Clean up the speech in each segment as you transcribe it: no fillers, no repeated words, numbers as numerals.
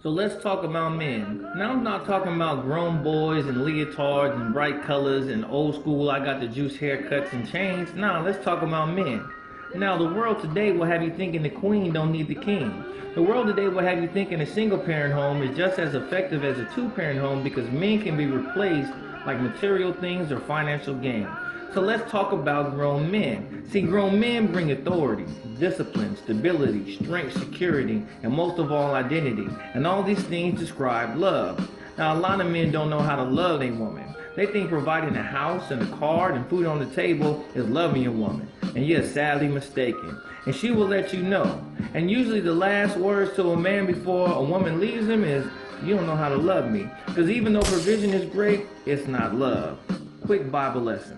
So let's talk about men. Now I'm not talking about grown boys and leotards and bright colors and old school I got the juice haircuts and chains. Nah, let's talk about men. Now the world today will have you thinking the queen don't need the king. The world today will have you thinking a single parent home is just as effective as a two-parent home because men can be replaced like material things or financial gain. So let's talk about grown men. See, grown men bring authority, discipline, stability, strength, security, and most of all, identity. And all these things describe love. Now, a lot of men don't know how to love a woman. They think providing a house and a car and food on the table is loving your woman. And you're sadly mistaken. And she will let you know. And usually the last words to a man before a woman leaves him is, "You don't know how to love me." Because even though provision is great, it's not love. Quick Bible lesson.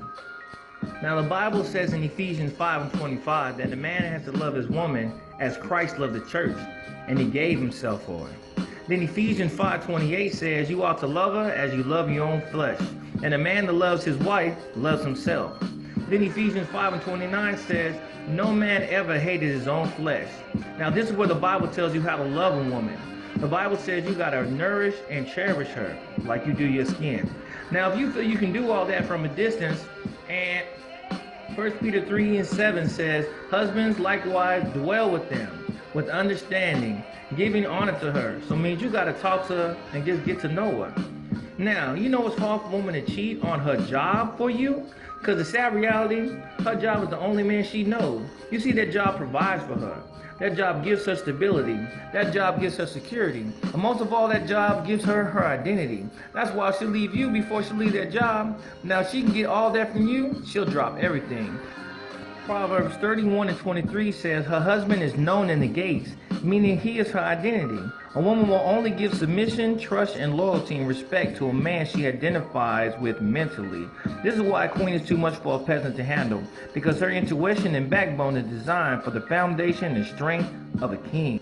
Now the Bible says in Ephesians 5:25 that a man has to love his woman as Christ loved the church, and he gave himself for her. Then Ephesians 5:28 says you ought to love her as you love your own flesh, and a man that loves his wife loves himself. Then Ephesians 5:29 says no man ever hated his own flesh. Now this is where the Bible tells you how to love a woman. The Bible says you gotta nourish and cherish her like you do your skin. Now if you feel you can do all that from a distance, and 1 Peter 3:7 says, husbands likewise dwell with them with understanding, giving honor to her. So it means you got to talk to her and just get to know her. Now, you know it's hard for a woman to cheat on her job for you? Because the sad reality, her job is the only man she knows. You see, that job provides for her. That job gives her stability. That job gives her security. And most of all, that job gives her her identity. That's why she'll leave you before she leaves that job. Now, if she can get all that from you, she'll drop everything. Proverbs 31:23 says, her husband is known in the gates, meaning he is her identity. A woman will only give submission, trust, and loyalty and respect to a man she identifies with mentally. This is why a queen is too much for a peasant to handle, because her intuition and backbone is designed for the foundation and strength of a king.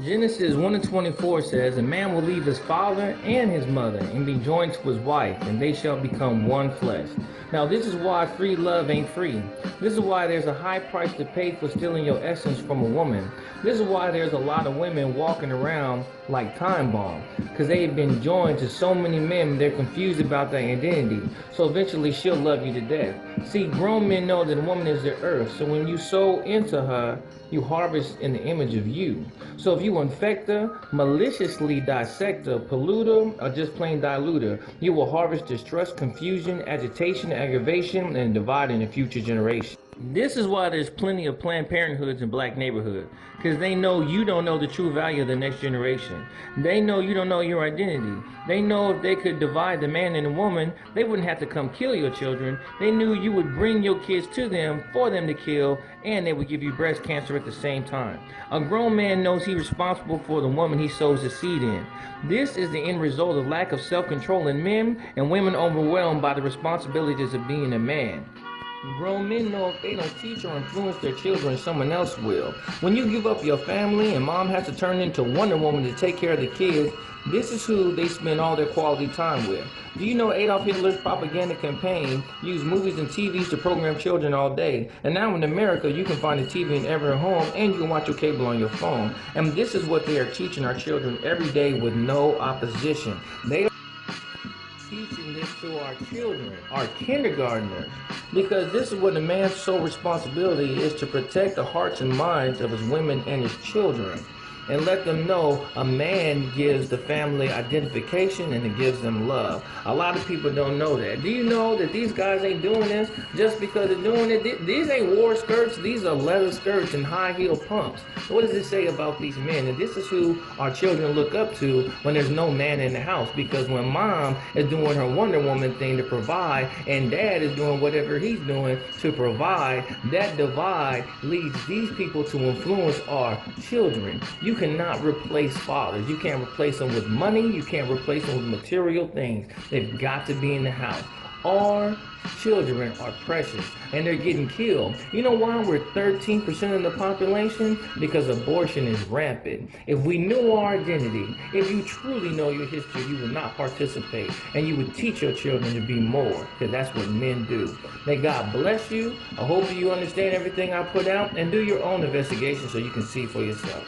Genesis 1:24 says, a man will leave his father and his mother and be joined to his wife, and they shall become one flesh. Now this is why free love ain't free. This is why there's a high price to pay for stealing your essence from a woman. This is why there's a lot of women walking around like time bomb, because they have been joined to so many men they're confused about their identity. So eventually she'll love you to death. See, grown men know that a woman is their earth, so when you sow into her, you harvest in the image of you. So if you infect her, maliciously dissect her, pollute her, or just plain dilute her, you will harvest distrust, confusion, agitation, aggravation, and divide in the future generation. This is why there's plenty of Planned Parenthoods in black neighborhoods, because they know you don't know the true value of the next generation. They know you don't know your identity. They know if they could divide the man and the woman, they wouldn't have to come kill your children. They knew you would bring your kids to them for them to kill, and they would give you breast cancer at the same time. A grown man knows he's responsible for the woman he sows his seed in. This is the end result of lack of self-control in men and women overwhelmed by the responsibilities of being a man. Grown men know if they don't teach or influence their children, someone else will. When you give up your family and mom has to turn into Wonder Woman to take care of the kids, this is who they spend all their quality time with. Do you know Adolf Hitler's propaganda campaign used movies and TVs to program children all day? And now in America, you can find a TV in every home and you can watch your cable on your phone. And this is what they are teaching our children every day with no opposition. They are teaching this to our children, our kindergartners, because this is what a man's sole responsibility is, to protect the hearts and minds of his women and his children, and let them know a man gives the family identification and it gives them love. A lot of people don't know that. Do you know that these guys ain't doing this just because they're doing it? These ain't war skirts. These are leather skirts and high heel pumps. What does it say about these men? And this is who our children look up to when there's no man in the house, because when mom is doing her Wonder Woman thing to provide and dad is doing whatever he's doing to provide, that divide leads these people to influence our children. You cannot replace fathers. You can't replace them with money. You can't replace them with material things. They've got to be in the house. Our children are precious and they're getting killed. You know why we're 13% of the population? Because abortion is rampant. If we knew our identity, if you truly know your history, you would not participate and you would teach your children to be more, because that's what men do. May God bless you. I hope you understand everything I put out, and do your own investigation so you can see for yourself.